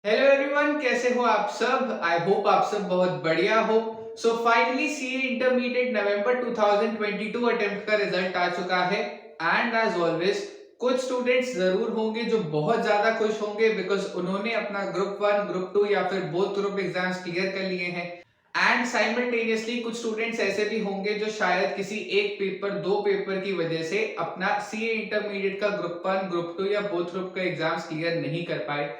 Hello everyone, कैसे हो आप सब। आई होप आप सब बहुत बढ़िया हो। सो फाइनली सीए इंटरमीडिएट नवंबर 2022 अटेम्प्ट का रिजल्ट आ चुका है। एंड एज ऑलवेज कुछ स्टूडेंट्स जरूर होंगे जो बहुत ज्यादा खुश होंगे बिकॉज उन्होंने अपना ग्रुप 1, ग्रुप 2 या फिर बोथ ग्रुप एग्जाम्स क्लियर कर लिए हैं। एंड साइमल्टेनियसली कुछ स्टूडेंट्स ऐसे भी होंगे जो शायद किसी एक पेपर, दो पेपर की वजह से अपना सीए इंटरमीडिएट का ग्रुप 1, ग्रुप 2 या बोथ ग्रुप का एग्जाम्स क्लियर नहीं कर पाए।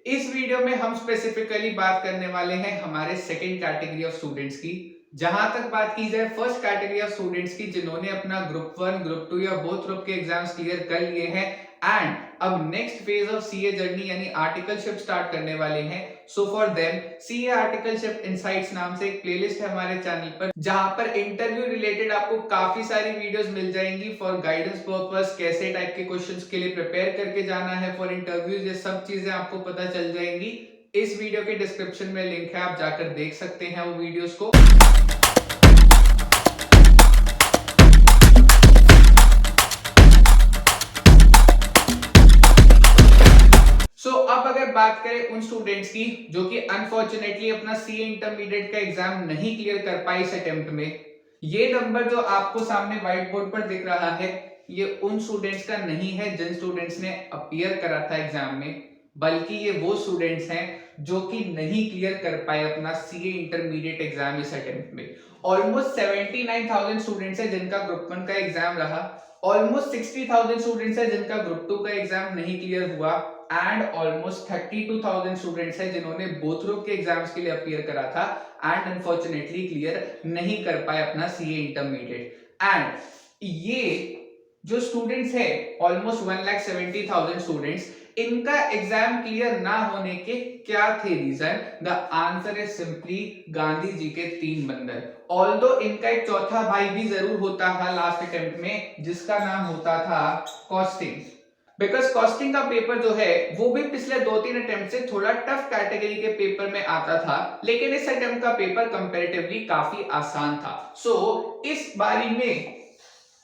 इस वीडियो में हम स्पेसिफिकली बात करने वाले हैं हमारे सेकंड कैटेगरी ऑफ स्टूडेंट्स की। जहां तक बात की जाए फर्स्ट कैटेगरी ऑफ स्टूडेंट्स की जिन्होंने अपना ग्रुप 1, ग्रुप 2 या बोथ ग्रुप के एग्जाम्स क्लियर कर लिए हैं एंड अब next phase of CA journey यानी आर्टिकलशिप स्टार्ट करने वाले हैं। So for them CA articleship insights नाम से एक प्लेलिस्ट है हमारे चैनल पर, जहां पर इंटरव्यू रिलेटेड आपको काफी सारी वीडियोस मिल जाएंगी फॉर गाइडेंस पर्पस, कैसे टाइप के क्वेश्चंस के लिए प्रिपेयर करके जाना है फॉर इंटरव्यूज, ये सब चीजें आपको पता चल जाएंगी। इस वीडियो के डिस्क्रिप्शन में लिंक है, आप जाकर देख सकते हैं वो वीडियोस को। अब अगर बात करें उन स्टूडेंट्स की जो कि अनफॉर्चुनेटली अपना सीए इंटरमीडिएट का एग्जाम नहीं क्लियर कर पाए इस अटेम्प्ट में, ये नंबर जो आपको सामने व्हाइट बोर्ड पर दिख रहा है ये उन स्टूडेंट्स का नहीं है जिन स्टूडेंट्स ने अपीयर करा था एग्जाम में, बल्कि ये वो स्टूडेंट्स हैं जो कि नहीं क्लियर कर पाए अपना सीए इंटरमीडिएट एग्जाम इस अटेम्प्ट में। ऑलमोस्ट 79,000 स्टूडेंट्स है जिनका ग्रुप 1 का एग्जाम रहा, ऑलमोस्ट 60,000 स्टूडेंट्स है जिनका ग्रुप 2 का एग्जाम नहीं क्लियर हुआ एंड ऑलमोस्ट 32,000 स्टूडेंट्स हैं जिन्होंने बोथ ग्रुप के एग्जाम्स के लिए अपीयर करा था एंड अनफॉर्चुनेटली क्लियर नहीं कर पाए अपना सीए इंटरमीडिएट। एंड ये जो स्टूडेंट्स है ऑलमोस्ट 1,70,000 स्टूडेंट्स, इनका एग्जाम क्लियर ना होने के क्या थे reason? The answer is simply Gandhi ji के 3 बंदर। ऑल्दो इनका एक चौथा भाई भी जरूर होता था लास्ट अटेम्प्ट में जिसका नाम होता था कॉस्टिंग। बिकॉज कॉस्टिंग का पेपर जो है वो भी पिछले 2-3 अटेम्प्ट से थोड़ा टफ कैटेगरी के पेपर में आता था, लेकिन इस अटेम्प्ट का पेपर कंपैरेटिवली काफी आसान था। सो इस बारी में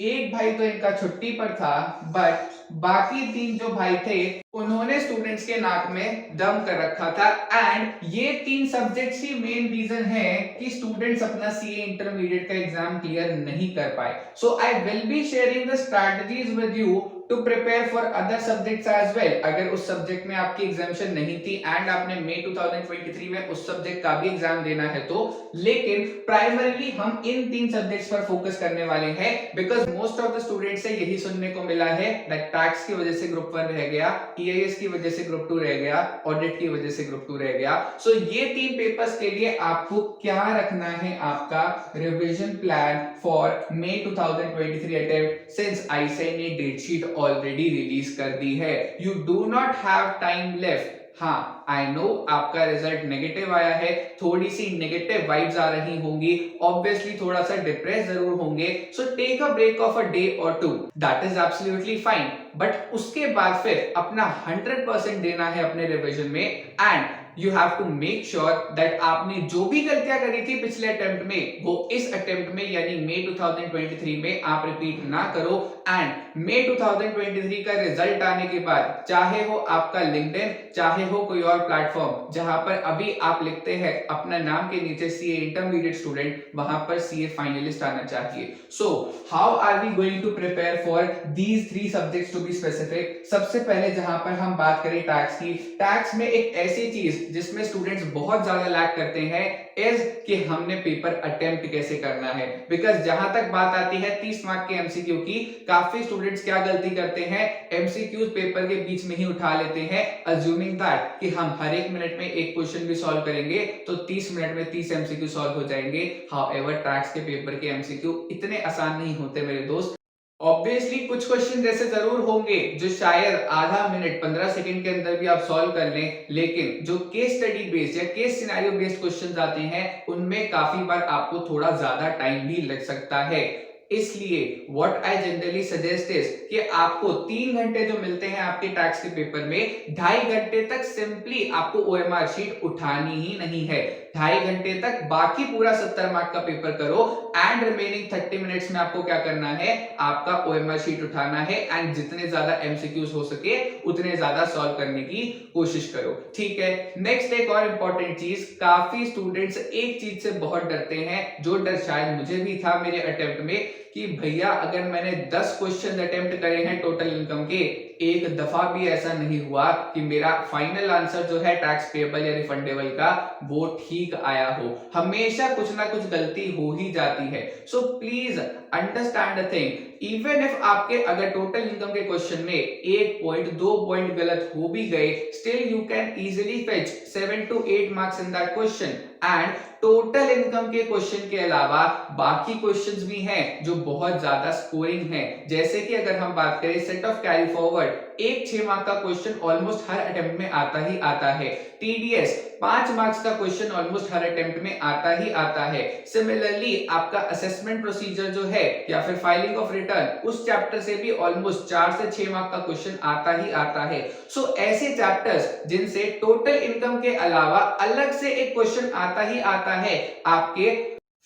एक भाई तो इनका छुट्टी पर था, बट बाकी 3 जो भाई थे उन्होंने स्टूडेंट्स के नाक में दम कर रखा था। एंड ये 3 सब्जेक्ट्स ही मेन रीजन है कि स्टूडेंट्स अपना सीए इंटरमीडिएट का एग्जाम क्लियर नहीं कर पाए। So I will be sharing the strategies with you to prepare for other subjects as well. अगर उस सब्जेक्ट में आपकी एग्जामिशन नहीं थी एंड आपने मई 2023 में उस सब्जेक्ट का भी एग्जाम देना है तो, लेकिन प्राइमरीली हम इन 3 सब्जेक्ट्स पर फोकस करने वाले हैं because most of the students से यही सुनने को मिला है दैट टैक्स की वजह से ग्रुप 1 रह गया, ईआईएस की वजह से ग्रुप 2 रह गया, ऑडिट की वजह से ग्रुप 2 रह गया। सो ये 3 पेपर्स के लिए आपको क्या रखना है आपका revision plan for May 2023 attempt, since ICAI ने डेट शीट ऑलरेडी रिलीज कर दी है। You do not have time left. हाँ, आई नो आपका रिजल्ट नेगेटिव आया है, थोड़ी सी नेगेटिव वाइब्स आ रही होंगी, ऑब्वियसली थोड़ा सा डिप्रेस जरूर होंगे। So take a break of a day और 2, that is absolutely fine. But उसके बाद फिर अपना 100% देना है अपने रिवीजन में and you have to make sure that आपने जो भी गलतियां करी थी पिछले अटेम्प्ट में वो इस अटेम्प्ट में यानी मई 2023 में आप रिपीट ना करो। एंड मई 2023 का रिजल्ट आने के बाद चाहे हो आपका लिंक्डइन, चाहे हो कोई और प्लेटफॉर्म जहां पर अभी आप लिखते हैं अपना नाम के नीचे सीए इंटरमीडिएट स्टूडेंट, वहां पर सीए फाइनलिस्ट आना चाहिए। So how are we going to prepare for these 3 subjects to be specific? सबसे पहले जहां पर हम बात करें टैक्स की, टैक्स में एक ऐसी चीज जिसमें स्टूडेंट्स बहुत ज्यादा लैक करते हैं इज कि हमने पेपर अटेम्प्ट कैसे करना है। बिकॉज जहां तक बात आती है 30 मार्क के एमसीक्यू की, काफी स्टूडेंट्स क्या गलती करते हैं, एमसीक्यूज पेपर के बीच में ही उठा लेते हैं अज्यूमिंग दैट कि हम हर एक मिनट में एक क्वेश्चन भी सॉल्व करेंगे तो 30 मिनट में 30 एमसीक्यू सॉल्व हो जाएंगे। हाउएवर टैक्स के पेपर के एमसीक्यू इतने आसान नहीं होते मेरे दोस्त। ऑब्वियसली कुछ क्वेश्चन ऐसे जरूर होंगे जो शायद आधा मिनट 15 सेकंड के अंदर भी आप सॉल्व कर लें, लेकिन जो केस स्टडी बेस्ड या केस सिनेरियो बेस्ड क्वेश्चंस आते हैं उनमें काफी बार आपको थोड़ा ज्यादा टाइम भी लग सकता है। इसलिए what I generally suggest is कि आपको 3 घंटे जो मिलते हैं आपके टैक्स के पेपर में, 2.5 घंटे तक सिंपली आपको ओएमआर शीट उठानी ही नहीं है। 2.5 घंटे तक बाकी पूरा 70 मार्क का पेपर करो एंड रिमेनिंग 30 मिनट्स में आपको क्या करना है, आपका ओएमआर शीट उठाना है एंड जितने ज्यादा एमसीक्यूज हो सके उतने ज्यादा सॉल्व करने की कोशिश करो। ठीक है, नेक्स्ट एक और इंपॉर्टेंट चीज, काफी स्टूडेंट्स एक चीज से बहुत डरते हैं, जो डर शायद मुझे भी था मेरे अटेम्प्ट में, कि भैया अगर मैंने 10 क्वेश्चन अटेम्प्ट करे हैं टोटल इनकम के, एक दफा भी ऐसा नहीं हुआ कि मेरा फाइनल आंसर जो है टैक्स पेएबल या रिफंडेबल का वो ठीक आया हो। हमेशा कुछ ना कुछ गलती हो ही जाती है। So please understand the thing, even if आपके अगर टोटल इनकम के क्वेश्चन में 1 पॉइंट 2 पॉइंट गलत हो भी गए, still you can easily fetch 7 to 8 marks in that question. And total income के क्वेश्चन के अलावा बाकी क्वेश्चंस भी हैं जो बहुत ज्यादा स्कोरिंग हैं, जैसे कि अगर हम बात करें सेट ऑफ कैरी फॉरवर्ड, एक 6 मार्क का क्वेश्चन ऑलमोस्ट हर अटेम्प्ट में आता ही आता है। टीडीएस 5 मार्क्स का क्वेश्चन ऑलमोस्ट हर अटेम्प्ट में आता ही आता है। सिमिलरली आपका असेसमेंट प्रोसीजर जो है या फिर फाइलिंग ऑफ रिटर्न, उस चैप्टर से भी ऑलमोस्ट 4 से 6 मार्क का क्वेश्चन आता ही आता है। सो ऐसे चैप्टर्स जिनसे टोटल इनकम के अलावा अलग से एक क्वेश्चन आता ही आता है आपके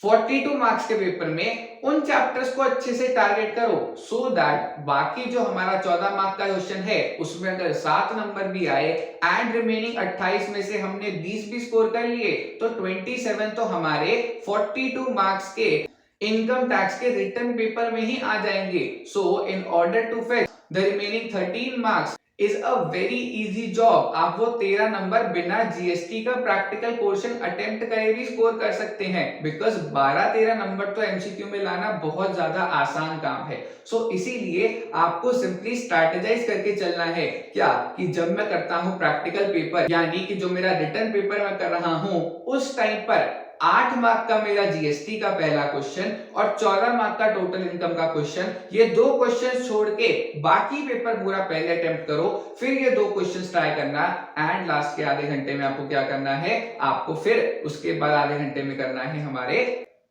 42 मार्क्स के पेपर में, उन चैप्टर्स को अच्छे से टारगेट करो, सो दैट बाकी जो हमारा 14 मार्क का क्वेश्चन है उसमें अगर 7 नंबर भी आए एंड रिमेनिंग 28 में से हमने 20 भी स्कोर कर लिए तो 27 तो हमारे 42 मार्क्स के इनकम टैक्स के रिटर्न पेपर में ही आ जाएंगे। So in order to fetch the remaining 13 marks is a very easy job. आप वो 13 नंबर बिना जीएसटी का प्रैक्टिकल पोर्शन अटेम्प्ट करे भी स्कोर कर सकते हैं, बिकॉज 12-13 नंबर तो एमसीक्यू में लाना बहुत ज्यादा आसान काम है। सो इसीलिए आपको सिंपली स्ट्रैटेजाइज करके चलना है, क्या कि जब मैं करता हूं प्रैक्टिकल पेपर, यानी कि जो मेरा रिटर्न पेपर मैं कर रहा हूं, उस टाइम पर 8 मार्क का मेरा जीएसटी का पहला क्वेश्चन और 14 मार्क का टोटल इनकम का क्वेश्चन, ये 2 क्वेश्चन छोड़ के बाकी पेपर पूरा पहले अटेम्प्ट करो, फिर ये 2 क्वेश्चन ट्राई करना एंड लास्ट के आधे घंटे में आपको क्या करना है, आपको फिर उसके बाद आधे घंटे में करना है हमारे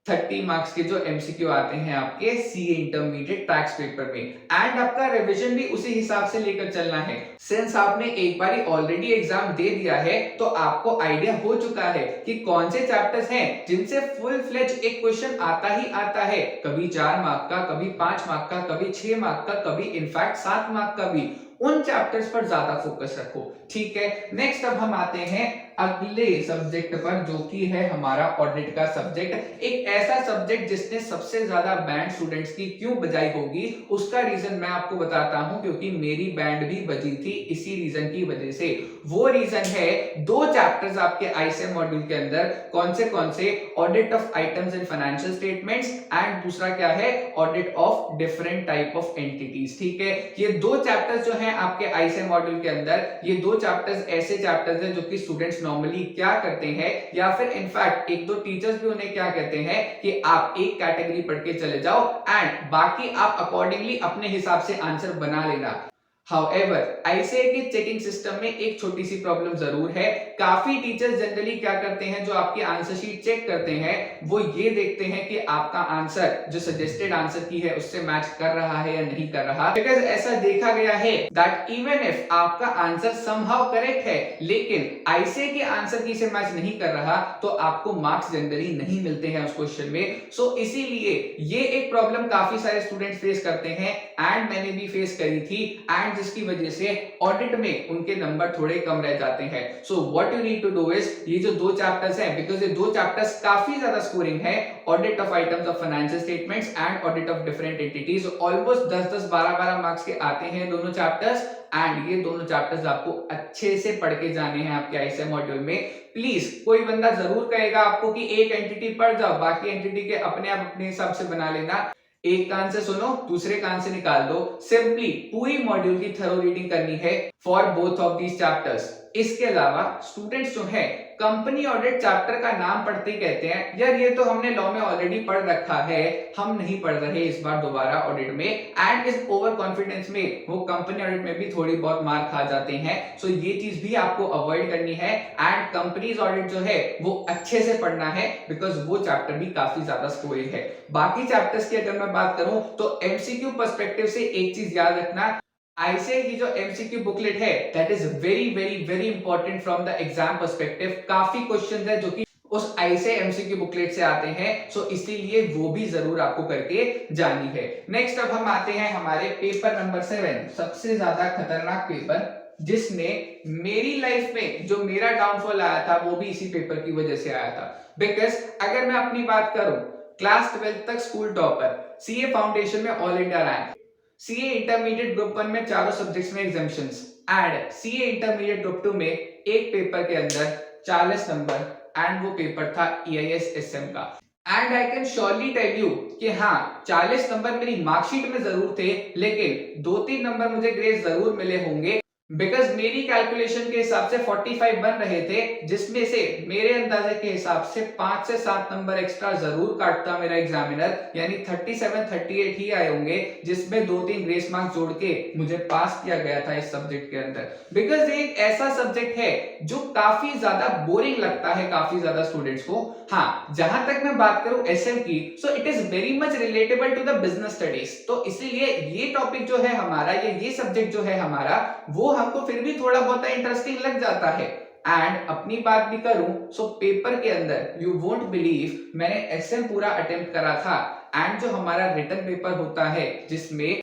30 मार्क्स के जो एमसीक्यू आते हैं आपके सीए इंटरमीडिएट टैक्स पेपर में। एंड आपका रिवीजन भी उसी हिसाब से लेकर चलना है। सिंस आपने एक बार ऑलरेडी एग्जाम दे दिया है तो आपको आइडिया हो चुका है कि कौन से चैप्टर्स हैं जिनसे फुल फ्लेज एक क्वेश्चन आता ही आता है, कभी 4 मार्क का, कभी 5 मार्क का, कभी 6 मार्क का, कभी इनफैक्ट 7 मार्क का भी। उन चैप्टर्स पर ज्यादा फोकस रखो। ठीक है, नेक्स्ट अब हम आते हैं अगले सब्जेक्ट पर, जो कि है हमारा ऑडिट का सब्जेक्ट। एक ऐसा सब्जेक्ट जिसने सबसे ज्यादा बैंड स्टूडेंट्स की क्यों बजाई होगी, उसका रीजन मैं आपको बताता हूं, क्योंकि मेरी बैंड भी बजी थी इसी रीजन की वजह से। वो रीजन है 2 चैप्टर्स आपके आईसीएम मॉड्यूल के अंदर, कौन से audit of items in financial statements and दूसरा क्या है, audit of different type of entities. ठीक है, ये 2 चैप्टर्स जो है आपके आईसीएम मॉड्यूल के अंदर, ये 2 चैप्टर्स ऐसे चैप्टर्स हैं जो कि स्टूडेंट्स नॉर्मली क्या करते हैं, या फिर इनफैक्ट 1-2 टीचर्स भी उन्हें क्या कहते हैं कि आप एक कैटेगरी पढ़ के चले जाओ एंड बाकी आप अकॉर्डिंगली अपने हिसाब से आंसर बना लेना। However, ICAI के चेकिंग सिस्टम में एक छोटी सी प्रॉब्लम जरूर है। काफी टीचर्स जनरली क्या करते हैं, जो आपकी आंसर शीट चेक करते हैं, वो ये देखते हैं कि आपका आंसर जो सजेस्टेड आंसर की है उससे मैच कर रहा है या नहीं कर रहा। बिकॉज ऐसा देखा गया है दैट इवन इफ आपका आंसर समहाउ करेक्ट है लेकिन ICAI के आंसर की से मैच नहीं कर रहा, तो आपको मार्क्स जनरली नहीं मिलते हैं उस क्वेश्चन में। सो इसीलिए ये एक प्रॉब्लम काफी सारे स्टूडेंट फेस करते हैं एंड मैंने भी फेस करी थी, एंड जिसकी वजह से ऑडिट में उनके नंबर थोड़े कम रह जाते हैं। So what you need to do is, ये जो 2 चैप्टर्स हैं, बिकॉज ये 2 चैप्टर्स काफी ज्यादा स्कोरिंग है, audit of items of financial statements and audit of different entities, almost 10-10, 12-12 marks के आते हैं दोनों चैप्टर्स। एंड ये दोनों चैप्टर्स आपको अच्छे से पढ़ के जाने हैं आपके आईसीएम मॉड्यूल में। प्लीज कोई बंदा जरूर कहेगा आपको कि एक एंटिटी पढ़ जाओ, बाकी एंटिटी के अपने आप अपने हिसाब से बना लेना। एक कान से सुनो, दूसरे कान से निकाल दो। सिंपली पूरी मॉड्यूल की थरो रीडिंग करनी है for both of these chapters. इसके अलावा स्टूडेंट्स जो है कंपनी ऑडिट चैप्टर का नाम पढ़ते ही कहते हैं यार ये तो हमने लॉ में ऑलरेडी पढ़ रखा है, हम नहीं पढ़ रहे इस बार दोबारा ऑडिट में, एंड इस ओवर कॉन्फिडेंस में वो कंपनी ऑडिट में भी थोड़ी बहुत मार खा जाते हैं। सो ये चीज भी आपको अवॉइड करनी है एंड कंपनीज ऑडिट जो है वो अच्छे से पढ़ना है बिकॉज वो चैप्टर भी काफी ज्यादा स्कोरिंग है। बाकी चैप्टर्स की अगर मैं बात करूं तो एमसीक्यू पर्सपेक्टिव से एक चीज याद रखना, आईसीए की जो एमसीक्यू बुकलेट है that is very very very important from the exam perspective. काफी क्वेश्चंस है जो कि उस आईसीए एमसीक्यू बुकलेट से आते हैं, सो इसीलिए वो भी जरूर आपको करके जानी है। नेक्स्ट अब हम आते हैं हमारे पेपर नंबर 7, सबसे ज्यादा खतरनाक पेपर, जिसने मेरी लाइफ में जो मेरा डाउनफॉल आया था वो भी इसी पेपर की वजह से आया था। बिकॉज अगर मैं अपनी बात करूं, क्लास 12 तक स्कूल टॉपर, सीए फाउंडेशन में all India rank, CA intermediate group 1 में चारों सब्जेक्ट्स में exemptions, and CA intermediate group 2 में एक पेपर के अंदर 40 नंबर, एंड वो पेपर था ईआईएस एसएम का। And I can surely tell you कि हाँ 40 नंबर मेरी मार्कशीट में जरूर थे, लेकिन 2-3 नंबर मुझे ग्रेस जरूर मिले होंगे बिकॉज मेरी कैलकुलेशन के हिसाब से 45 बन रहे थे, जिसमें से मेरे अंदाजे के हिसाब से 5 से 7 नंबर एक्स्ट्रा जरूर काटता मेरा एग्जामिनर, यानी 37-38 ही आए होंगे, जिसमें 2-3 ग्रेस मार्क्स जोड़ के मुझे पास किया गया था इस सब्जेक्ट के अंदर। बिकॉज ये एक ऐसा सब्जेक्ट है जो काफी ज्यादा बोरिंग लगता है काफी ज्यादा स्टूडेंट्स को। हाँ, जहां तक मैं बात करूं एसएम की, so it is very much relatable to the business studies, तो इसीलिए ये टॉपिक जो है हमारा, ये सब्जेक्ट जो है हमारा, वो हमको फिर भी थोड़ा बहुत इंटरेस्टिंग लग जाता है। एंड अपनी बात भी करूं, सो पेपर के अंदर यू वोंट बिलीव मैंने एसएम पूरा अटेम्प्ट करा था, एंड जो हमारा रिटन पेपर होता है जिसमें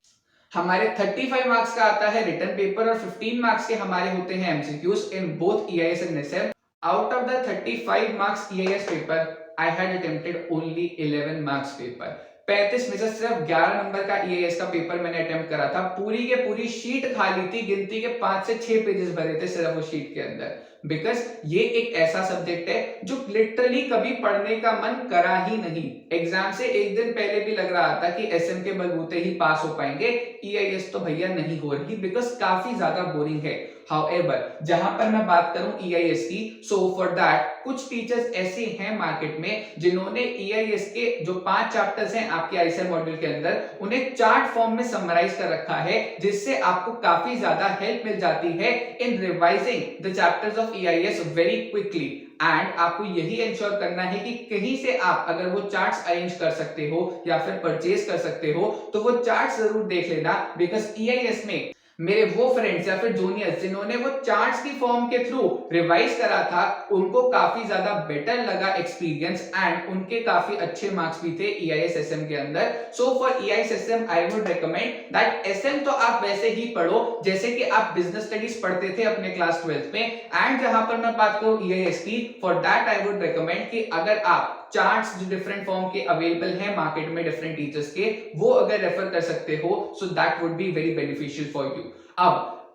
हमारे 35 मार्क्स का आता है रिटन पेपर और 15 मार्क्स के हमारे होते हैं MCQs in both EIS and SM. Out of the 35 marks EIS paper I had attempted only 11 marks paper. 35 में से सिर्फ 11 नंबर का ईएएस का पेपर मैंने अटेम्प्ट करा था। पूरी के पूरी शीट खाली थी, गिनती के 5 से 6 पेजेस भरे थे सिर्फ उस शीट के अंदर। बिकॉज ये एक ऐसा सब्जेक्ट है जो लिटरली कभी पढ़ने का मन करा ही नहीं। एग्जाम से एक दिन पहले भी लग रहा था कि एसएम के बलबूते ही पास हो पाएंगे, ईआईएस तो भैया नहीं हो रही बिकॉज काफी ज्यादा बोरिंग है। However, जहां पर मैं बात करूं ईआईएस की, सो फॉर दैट कुछ टीचर्स ऐसे हैं मार्केट में जिन्होंने ईआईएस के जो 5 चैप्टर्स हैं आपके आईसीए मॉड्यूल के अंदर, उन्हें चार्ट फॉर्म में समराइज कर रखा है, जिससे आपको काफी ज्यादा हेल्प मिल जाती है in revising the chapters of EIS very quickly. And आपको यही इंश्योर करना है कि कहीं से आप अगर वो चार्ट्स अरेंज कर सकते हो या फिर परचेज कर सकते हो तो वो चार्ट्स जरूर देख लेना। बिकॉज ईआईएस में मेरे वो फ्रेंड्स या फिर जूनियर्स जिन्होंने वो चार्ट्स की फॉर्म के थ्रू रिवाइज करा था, उनको काफी ज्यादा बेटर लगा एक्सपीरियंस, एंड उनके काफी अच्छे मार्क्स भी थे ईआईएस एसएम के अंदर। So for EIS SM I would recommend that SM तो आप वैसे ही पढ़ो जैसे कि आप बिजनेस स्टडीज पढ़ते थे अपने क्लास 12 में, एंड जहां पर मैं बात करूं ईआईएस की, for that I would recommend कि अगर आप चार्ट्स जो डिफरेंट फॉर्म के अवेलेबल हैं मार्केट में डिफरेंट टीचर्स के, वो अगर रेफर कर सकते हो, so that would be very beneficial for you.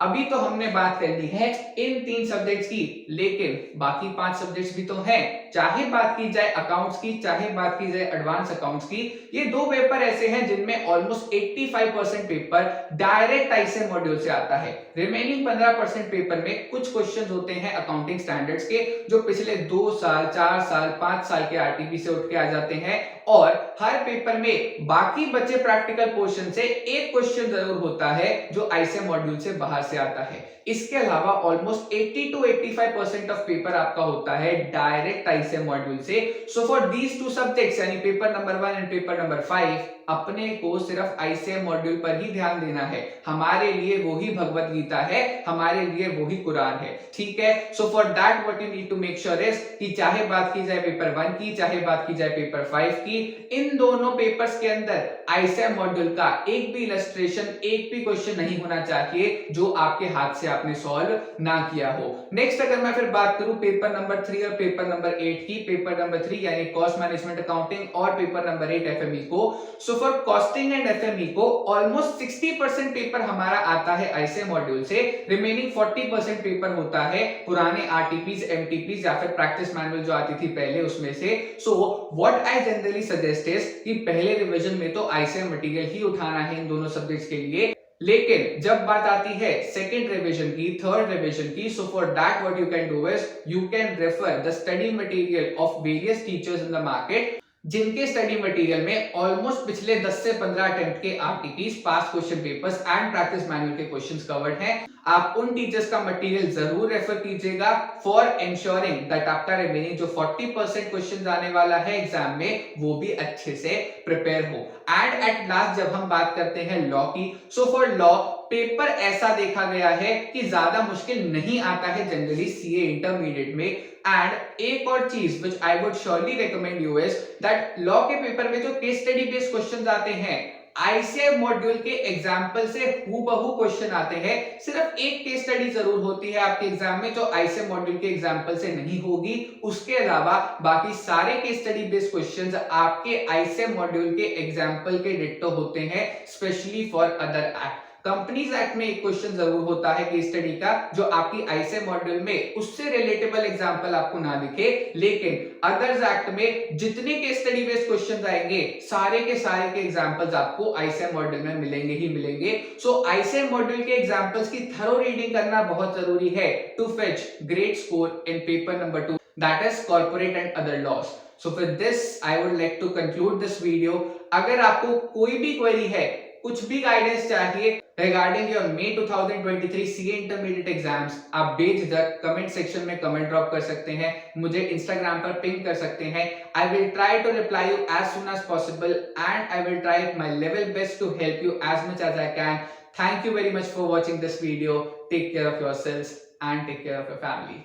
अभी तो हमने बात कर ली है इन 3 सब्जेक्ट्स की, लेकिन बाकी 5 सब्जेक्ट्स भी तो हैं। चाहे बात की जाए अकाउंट्स की, चाहे बात की जाए एडवांस अकाउंट्स की, ये 2 पेपर ऐसे हैं जिनमें almost 85% paper direct ICA module से आता है। रिमेनिंग 15% पेपर में कुछ क्वेश्चंस होते हैं अकाउंटिंग स्टैंडर्ड्स के, जो पिछले 2 साल 4 साल 5 साल के आरटीपी से उठ के आ जाते हैं, और हर पेपर में बाकी बचे प्रैक्टिकल पोर्शन से एक क्वेश्चन जरूर होता है जो आईसीए मॉड्यूल से बाहर से आता है। इसके अलावा ऑलमोस्ट 80 to 85% ऑफ पेपर आपका होता है डायरेक्ट आईसीए मॉड्यूल से। सो फॉर दीज 2 सब्जेक्ट्स यानी paper number 1 and paper number 5, अपने को सिर्फ आईसीए मॉड्यूल पर ही ध्यान देना है। हमारे लिए वही भगवत गीता है, हमारे लिए वही कुरान है, ठीक है। So for that what you need to make sure is कि चाहे बात की जाए पेपर 1 की, चाहे बात की जाए पेपर 5 की, इन दोनों पेपर्स के अंदर आईसीए मॉड्यूल का एक भी इलस्ट्रेशन, एक भी क्वेश्चन नहीं होना चाहिए जो आपके हाथ से आपने सॉल्व ना किया हो। नेक्स्ट अगर मैं फिर बात करूं पेपर नंबर 3 और पेपर नंबर 8 की, पेपर नंबर 3 यानी कॉस्ट मैनेजमेंट अकाउंटिंग और पेपर नंबर 8 एफएमई को, so for costing and FME को ऑलमोस्ट 60% पेपर हमारा आता है आईसीए मॉड्यूल से, रिमेनिंग 40% पेपर होता है पुराने आरटीपीज, एमटीपीज या फिर प्रैक्टिस मैनुअल जो आती थी पहले उसमें से। So what I generally suggest is कि पहले रिवीजन में तो आईसीए मटेरियल ही उठाना है इन दोनों सब्जेक्ट्स के लिए, लेकिन जब बात आती है सेकेंड रिवीजन की, थर्ड रिवीजन की, सो for that what you can do is you can refer the study material of various teachers in the market, जिनके स्टडी मटेरियल में ऑलमोस्ट पिछले 10 से 15 अटेम्प्ट के RTPs, past question papers and practice manual के questions covered हैं। आप उन teachers का मटेरियल जरूर रेफर कीजिएगा फॉर एंश्योरिंग दैट आपका रिमेनिंग जो 40% क्वेश्चंस आने वाला है एग्जाम में वो भी अच्छे से प्रिपेयर हो। एंड एट लास्ट जब हम बात करते हैं लॉ की, सो फॉर लॉ पेपर ऐसा देखा गया है कि ज्यादा मुश्किल नहीं आता है जनरली सीए इंटरमीडिएट में। एंड एक और चीज which I would surely recommend you is that law के पेपर में जो केस स्टडी बेस्ड क्वेश्चंस आते हैं, आईसीआई मॉड्यूल के एग्जाम्पल से हूबहू क्वेश्चन आते हैं। सिर्फ एक केस स्टडी जरूर होती है आपके एग्जाम में जो आईसीआई मॉड्यूल के एग्जाम्पल से नहीं होगी, उसके अलावा बाकी सारे केस स्टडी बेस्ड क्वेश्चंस आपके आईसीआई मॉड्यूल के एग्जाम्पल के डिट्टो होते हैं, specially for other act. Companies act में एक क्वेश्चन जरूर होता है केस स्टडी का जो आपकी आईसीआई मॉड्यूल में उससे रिलेटेबल एग्जांपल आपको ना दिखे, लेकिन अदर्स एक्ट में जितने केस स्टडी बेस्ड क्वेश्चंस आएंगे सारे के एग्जांपल्स आपको आईसीआई मॉड्यूल में मिलेंगे ही मिलेंगे। सो आईसीआई मॉड्यूल के एग्जांपल्स की थरो रीडिंग करना बहुत जरूरी है to fetch great score in paper number 2, that is corporate and other laws. So with this, I would like to conclude this video. अगर आपको कोई भी क्वेरी है, कुछ भी गाइडेंस चाहिए regarding your May 2023 CA intermediate exams, आप बेझिझक कमेंट सेक्शन में कमेंट ड्रॉप कर सकते हैं, मुझे इंस्टाग्राम पर पिंग कर सकते हैं। I will try to reply you as soon as possible and I will try my level best to help you as much as I can. Thank you very much for watching this video. Take care of yourselves and take care of your family.